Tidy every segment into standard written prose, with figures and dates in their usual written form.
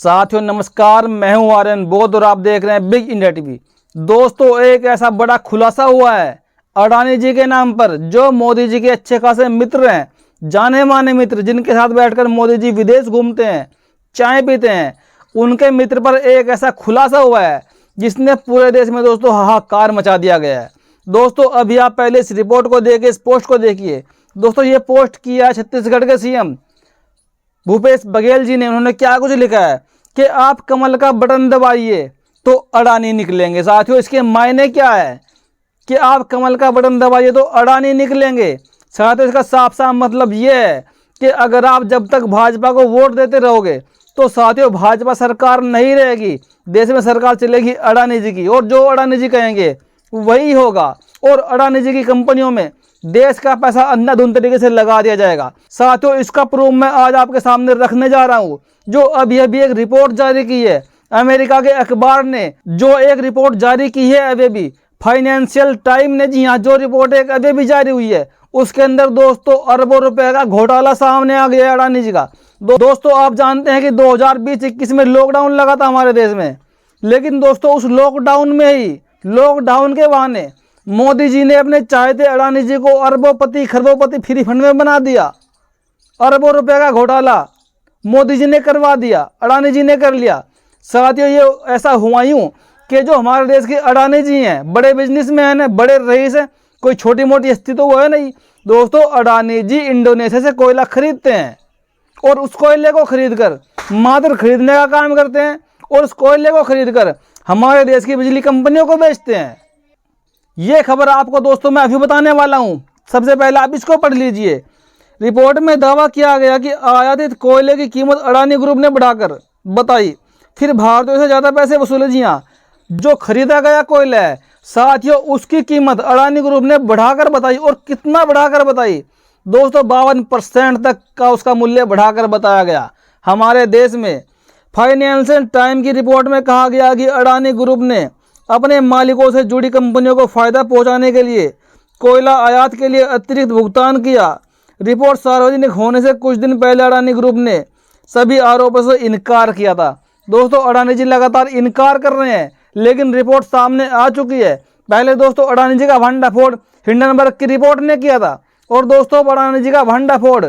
साथियों नमस्कार, मैं हूं आर्यन बौद्ध और आप देख रहे हैं बिग इंडिया टीवी। दोस्तों, एक ऐसा बड़ा खुलासा हुआ है अडानी जी के नाम पर, जो मोदी जी के अच्छे खासे मित्र हैं, जाने माने मित्र, जिनके साथ बैठकर मोदी जी विदेश घूमते हैं, चाय पीते हैं। उनके मित्र पर एक ऐसा खुलासा हुआ है जिसने पूरे देश में दोस्तों हाहाकार मचा दिया गया है। दोस्तों, अभी आप पहले इस रिपोर्ट को देखिए, इस पोस्ट को देखिए। दोस्तों, ये पोस्ट किया है छत्तीसगढ़ के सीएम भूपेश बघेल जी ने। उन्होंने क्या कुछ लिखा है कि आप कमल का बटन दबाइए तो अडानी निकलेंगे। साथियों, इसके मायने क्या है कि आप कमल का बटन दबाइए तो अडानी निकलेंगे? साथियों, इसका साफ साफ मतलब ये है कि अगर आप जब तक भाजपा को वोट देते रहोगे तो साथियों भाजपा सरकार नहीं रहेगी, देश में सरकार चलेगी अडानी जी की, और जो अडानी जी कहेंगे वही होगा। और अडानी जी की कंपनियों में देश का पैसा अंधाधुंध तरीके से लगा दिया जाएगा। साथियों, इसका प्रूफ मैं आज आपके सामने रखने जा रहा हूं, जो अभी अभी एक रिपोर्ट जारी की है अमेरिका के अखबार ने, जो एक रिपोर्ट जारी की है अभी भी फाइनेंशियल टाइम ने। जी हाँ, जो रिपोर्ट एक अभी भी जारी हुई है उसके अंदर दोस्तों अरबों रुपए का घोटाला सामने आ गया अडानी जी का। दोस्तों, आप जानते हैं कि 2020-21 में लॉकडाउन लगा था हमारे देश में, लेकिन दोस्तों उस लॉकडाउन में ही, लॉकडाउन के बहाने मोदी जी ने अपने चाहते अडानी जी को अरबोपति खरबोपति फ्री फंड में बना दिया। अरबों रुपए का घोटाला मोदी जी ने करवा दिया, अडानी जी ने कर लिया। साथियों, ये ऐसा हुआ यूं कि जो हमारे देश के अडानी जी हैं, बड़े बिजनेसमैन हैं, बड़े रईस हैं, कोई छोटी मोटी हस्ती तो वो है नहीं। दोस्तों, अडानी जी इंडोनेशिया से कोयला खरीदते हैं और उस कोयले को खरीदकर मात्र खरीदने का काम करते हैं, और उस कोयले को खरीदकर हमारे देश की बिजली कंपनियों को बेचते हैं। ये खबर आपको दोस्तों मैं अभी बताने वाला हूं। सबसे पहले आप इसको पढ़ लीजिए। रिपोर्ट में दावा किया गया कि आयातित कोयले की कीमत अडानी ग्रुप ने बढ़ाकर बताई, फिर भारतीयों से ज़्यादा पैसे वसूले। जी हाँ, जो खरीदा गया कोयला है साथियों, उसकी कीमत अडानी ग्रुप ने बढ़ाकर बताई। और कितना बढ़ाकर बताई दोस्तों? 52% तक का उसका मूल्य बढ़ाकर बताया गया हमारे देश में। फाइनेंशियल टाइम की रिपोर्ट में कहा गया कि अडानी ग्रुप ने अपने मालिकों से जुड़ी कंपनियों को फायदा पहुंचाने के लिए कोयला आयात के लिए अतिरिक्त भुगतान किया। रिपोर्ट सार्वजनिक होने से कुछ दिन पहले अडानी ग्रुप ने सभी आरोपों से इनकार किया था। दोस्तों, अडानी जी लगातार इनकार कर रहे हैं, लेकिन रिपोर्ट सामने आ चुकी है। पहले दोस्तों अडानी जी का भंडाफोड़ हिंडनबर्ग की रिपोर्ट ने किया था, और दोस्तों अडानी जी का भंडाफोड़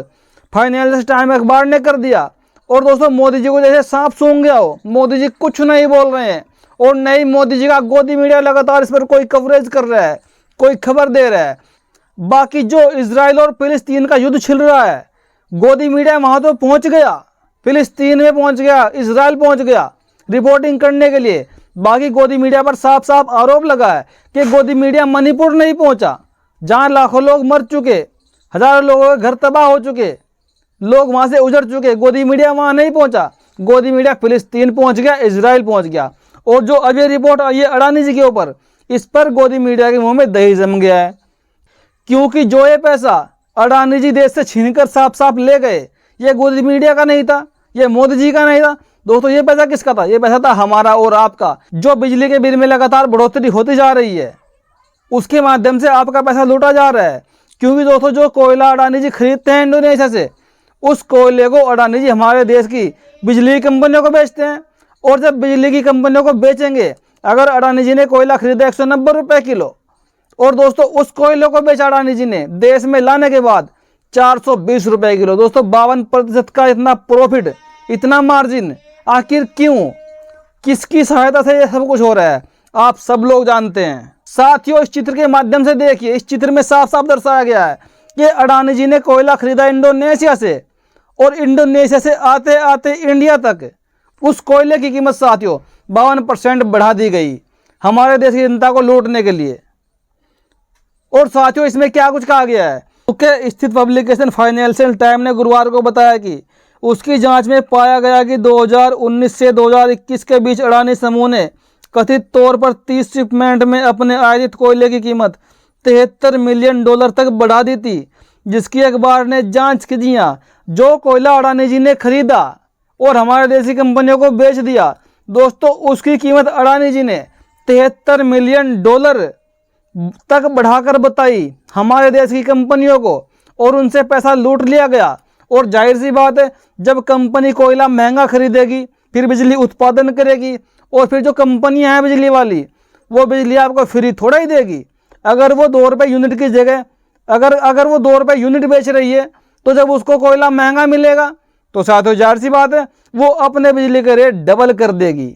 फाइनेंशियल टाइम अखबार ने कर दिया। और दोस्तों, मोदी जी को जैसे सांप सूंघ गया हो, मोदी जी कुछ नहीं बोल रहे हैं, और नहीं मोदी जी का गोदी मीडिया लगातार इस पर कोई कवरेज कर रहा है, कोई खबर दे रहा है। बाकी जो इजराइल और फिलिस्तीन का युद्ध छिड़ रहा है, गोदी मीडिया वहां तो पहुंच गया, फिलिस्तीन में पहुंच गया, इजराइल पहुंच गया रिपोर्टिंग करने के लिए। बाकी गोदी मीडिया पर साफ साफ आरोप लगा है कि गोदी मीडिया मणिपुर नहीं पहुंचा, जहां लाखों लोग मर चुके, हजारों लोगों के घर तबाह हो चुके, लोग वहां से उजड़ चुके। गोदी मीडिया वहां नहीं पहुंचा, गोदी मीडिया फिलिस्तीन पहुंच गया, इजराइल पहुंच गया। और जो अभी रिपोर्ट आई है अडानी जी के ऊपर, इस पर गोदी मीडिया के मुंह में दही जम गया है, क्योंकि जो ये पैसा अडानी जी देश से छीनकर साफ साफ ले गए, ये गोदी मीडिया का नहीं था, ये मोदी जी का नहीं था। दोस्तों, ये पैसा किसका था? ये पैसा था हमारा और आपका, जो बिजली के बिल में लगातार बढ़ोतरी होती जा रही है, उसके माध्यम से आपका पैसा लूटा जा रहा है। क्योंकि दोस्तों, जो कोयला अडानी जी खरीदते हैं इंडोनेशिया से, उस कोयले को अडानी जी हमारे देश की बिजली कंपनियों को बेचते हैं। और जब बिजली की कंपनियों को बेचेंगे, अगर अडानी जी ने कोयला खरीदा 190 रुपए किलो, और दोस्तों उस कोयले को बेचा अडानी जी ने देश में लाने के बाद 420 रुपए किलो। दोस्तों, 52% का इतना प्रॉफिट, इतना मार्जिन, आखिर क्यों? किसकी सहायता से ये सब कुछ हो रहा है, आप सब लोग जानते हैं। साथियों, इस चित्र के माध्यम से देखिए, इस चित्र में साफ साफ दर्शाया गया है कि अडानी जी ने कोयला खरीदा इंडोनेशिया से, और इंडोनेशिया से आते आते इंडिया तक उस कोयले की कीमत साथियों 52% बढ़ा दी गई हमारे देश की जनता को लूटने के लिए। और साथियों, इसमें क्या कुछ कहा गया है? मुख्य स्थित पब्लिकेशन फाइनेंशियल टाइम ने गुरुवार को बताया कि उसकी जांच में पाया गया कि 2019 से 2021 के बीच अडानी समूह ने कथित तौर पर 30 शिपमेंट में अपने आयातित कोयले की कीमत $73 मिलियन तक बढ़ा दी थी, जिसकी अखबार ने जांच की। जो कोयला अडानी जी ने खरीदा और हमारे देश की कंपनियों को बेच दिया, दोस्तों उसकी कीमत अडानी जी ने $73 मिलियन तक बढ़ाकर बताई हमारे देश की कंपनियों को, और उनसे पैसा लूट लिया गया। और जाहिर सी बात है, जब कंपनी कोयला महंगा खरीदेगी फिर बिजली उत्पादन करेगी, और फिर जो कंपनियां हैं बिजली वाली, वो बिजली आपको फ्री थोड़ा ही देगी। अगर वो 2 रुपये यूनिट की जगह अगर वो 2 रुपये यूनिट बेच रही है, तो जब उसको कोयला महंगा मिलेगा तो साथियों जाहिर सी बात है वो अपने बिजली के रेट डबल कर देगी,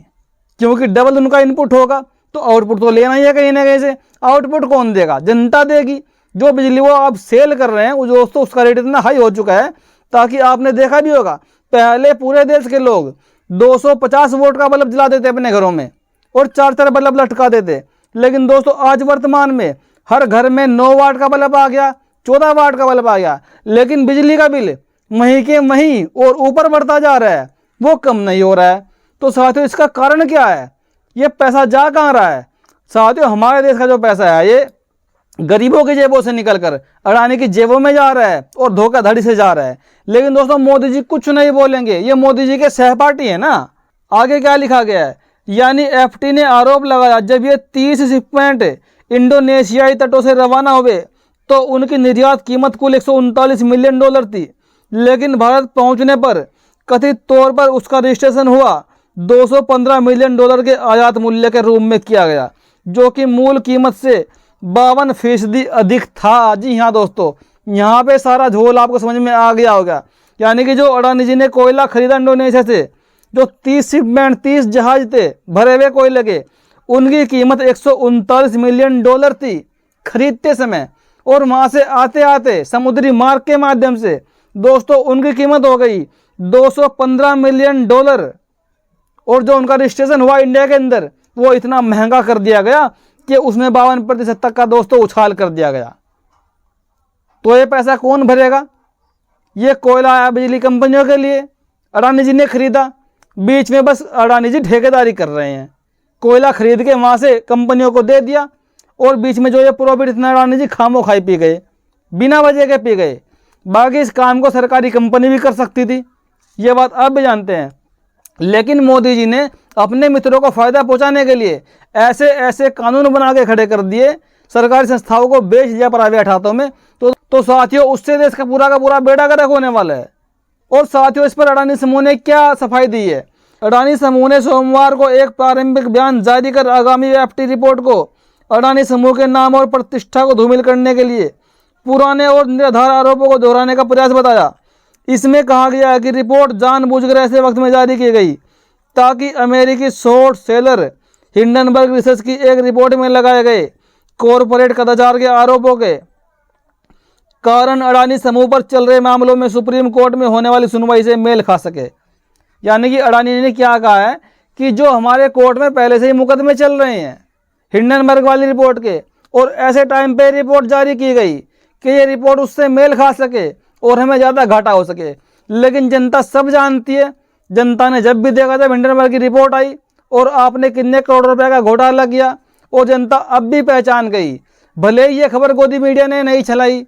क्योंकि डबल उनका इनपुट होगा तो आउटपुट तो लेना ही है कहीं ना कहीं से। आउटपुट कौन देगा? जनता देगी। जो बिजली वो आप सेल कर रहे हैं वो दोस्तों उसका रेट इतना हाई हो चुका है, ताकि आपने देखा भी होगा पहले पूरे देश के लोग 250 वोल्ट का बल्ब जला देते अपने घरों में और 4-4 बल्ब लटका देते। लेकिन दोस्तों आज वर्तमान में हर घर में 9 वाट का बल्ब आ गया, 14 वाट का बल्ब आ गया, लेकिन बिजली का बिल मही के मही और ऊपर बढ़ता जा रहा है, वो कम नहीं हो रहा है। तो साथियों इसका कारण क्या है? ये पैसा जा कहाँ रहा है? साथियों हमारे देश का जो पैसा है ये गरीबों की जेबों से निकलकर अडानी की जेबों में जा रहा है और धोखाधड़ी से जा रहा है। लेकिन दोस्तों मोदी जी कुछ नहीं बोलेंगे, ये मोदी जी के सहपाठी है ना। आगे क्या लिखा गया है, यानी एफटी ने आरोप लगाया जब ये 30 शिपमेंट इंडोनेशियाई तटों से रवाना हुए तो उनकी निर्यात कीमत कुल 139 मिलियन डॉलर थी, लेकिन भारत पहुंचने पर कथित तौर पर उसका रजिस्ट्रेशन हुआ 215 मिलियन डॉलर के आयात मूल्य के रूप में किया गया, जो कि मूल कीमत से 52% अधिक था। जी हाँ दोस्तों, यहाँ पे सारा झोल आपको समझ में आ गया होगा। यानी कि जो अडानी जी ने कोयला खरीदा इंडोनेशिया से, जो 30 शिपमेंट 30 जहाज थे भरे हुए कोयले के, उनकी कीमत 139 मिलियन डॉलर थी खरीदते समय, और वहाँ से आते आते समुद्री मार्ग के माध्यम से दोस्तों उनकी कीमत हो गई 215 मिलियन डॉलर। और जो उनका रजिस्ट्रेशन हुआ इंडिया के अंदर वो इतना महंगा कर दिया गया कि उसमें 52% तक का दोस्तों उछाल कर दिया गया। तो ये पैसा कौन भरेगा? ये कोयला आया बिजली कंपनियों के लिए, अडानी जी ने खरीदा, बीच में बस अडानी जी ठेकेदारी कर रहे हैं। कोयला खरीद के वहाँ से कंपनियों को दे दिया और बीच में जो ये प्रॉफिट इतना अडानी जी खामो खाई पी गए, बिना वजह के पी गए। बाकी इस काम को सरकारी कंपनी भी कर सकती थी, ये बात आप भी जानते हैं। लेकिन मोदी जी ने अपने मित्रों को फायदा पहुंचाने के लिए ऐसे ऐसे कानून बना के खड़े कर दिए, सरकारी संस्थाओं को बेच दिया प्राइवेट हाथों में। तो साथियों उससे देश का पूरा बेड़ा गर्क होने वाला है। और साथियों इस पर अडानी समूह ने क्या सफाई दी है? अडानी समूह ने सोमवार को एक प्रारंभिक बयान जारी कर आगामी एफटी रिपोर्ट को अडानी समूह के नाम और प्रतिष्ठा को धूमिल करने के लिए पुराने और निराधार आरोपों को दोहराने का प्रयास बताया। इसमें कहा गया है कि रिपोर्ट जानबूझकर ऐसे वक्त में जारी की गई ताकि अमेरिकी शॉर्ट सेलर हिंडनबर्ग रिसर्च की एक रिपोर्ट में लगाए गए कॉरपोरेट कदाचार के आरोपों के कारण अडानी समूह पर चल रहे मामलों में सुप्रीम कोर्ट में होने वाली सुनवाई से मेल खा सके। यानी कि अडानी ने क्या कहा है कि जो हमारे कोर्ट में पहले से ही मुकदमे चल रहे हैं हिंडनबर्ग वाली रिपोर्ट के, और ऐसे टाइम पे रिपोर्ट जारी की गई कि ये रिपोर्ट उससे मेल खा सके और हमें ज़्यादा घाटा हो सके। लेकिन जनता सब जानती है, जनता ने जब भी देखा जब हिंडनबर्ग की रिपोर्ट आई और आपने कितने करोड़ रुपए का घोटाला किया, और जनता अब भी पहचान गई। भले ही ये खबर गोदी मीडिया ने नहीं चलाई,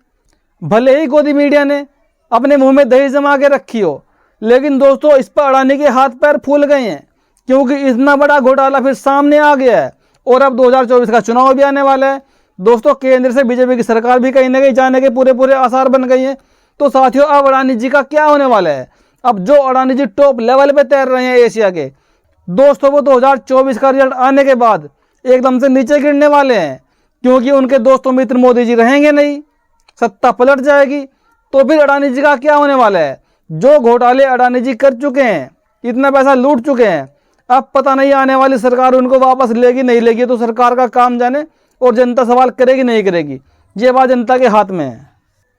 भले ही गोदी मीडिया ने अपने मुंह में दही जमा के रखी हो, लेकिन दोस्तों इस पर अडानी के हाथ पैर फूल गए हैं, क्योंकि इतना बड़ा घोटाला फिर सामने आ गया है। और अब 2024 का चुनाव भी आने वाला है दोस्तों, केंद्र से बीजेपी की सरकार भी कहीं ना कहीं जाने के पूरे आसार बन गई हैं। तो साथियों अब अडानी जी का क्या होने वाला है? अब जो अडानी जी टॉप लेवल पे तैर रहे हैं एशिया के दोस्तों, वो 2024 का रिजल्ट आने के बाद एकदम से नीचे गिरने वाले हैं, क्योंकि उनके दोस्तों मित्र मोदी जी रहेंगे नहीं, सत्ता पलट जाएगी। तो फिर अडानी जी का क्या होने वाला है? जो घोटाले अडानी जी कर चुके हैं, इतना पैसा लूट चुके हैं, अब पता नहीं आने वाली सरकार उनको वापस लेगी नहीं लेगी, तो सरकार का काम जाने और जनता सवाल करेगी नहीं करेगी, ये बात जनता के हाथ में है।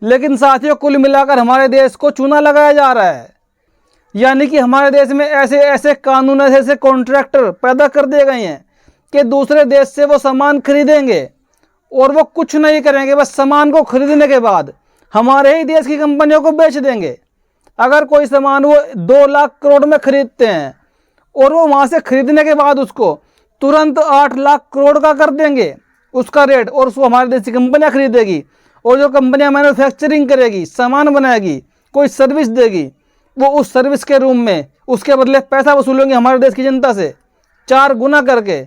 लेकिन साथियों कुल मिलाकर हमारे देश को चूना लगाया जा रहा है, यानी कि हमारे देश में ऐसे ऐसे कानून ऐसे कॉन्ट्रैक्टर पैदा कर दिए गए हैं कि दूसरे देश से वो सामान खरीदेंगे और वो कुछ नहीं करेंगे, बस सामान को खरीदने के बाद हमारे ही देश की कंपनियों को बेच देंगे। अगर कोई सामान वो 2 लाख करोड़ में खरीदते हैं और वो वहाँ से खरीदने के बाद उसको तुरंत 8 लाख करोड़ का कर देंगे उसका रेट, और उसको हमारे देश की कंपनियाँ खरीदेगी। और जो कंपनियाँ मैन्युफैक्चरिंग करेगी, सामान बनाएगी, कोई सर्विस देगी, वो उस सर्विस के रूम में उसके बदले पैसा वसूलेंगे हमारे देश की जनता से 4 गुना करके।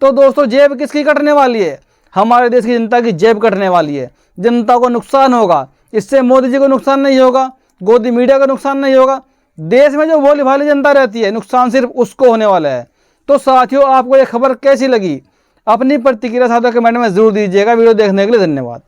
तो दोस्तों जेब किसकी कटने वाली है? हमारे देश की जनता की जेब कटने वाली है। जनता को नुकसान होगा, इससे मोदी जी को नुकसान नहीं होगा, गोदी मीडिया को नुकसान नहीं होगा, देश में जो भोली भाली जनता रहती है, नुकसान सिर्फ उसको होने वाला है। तो साथियों, आपको ये खबर कैसी लगी? अपनी प्रतिक्रिया साथियों कमेंट में जरूर दीजिएगा। वीडियो देखने के लिए धन्यवाद।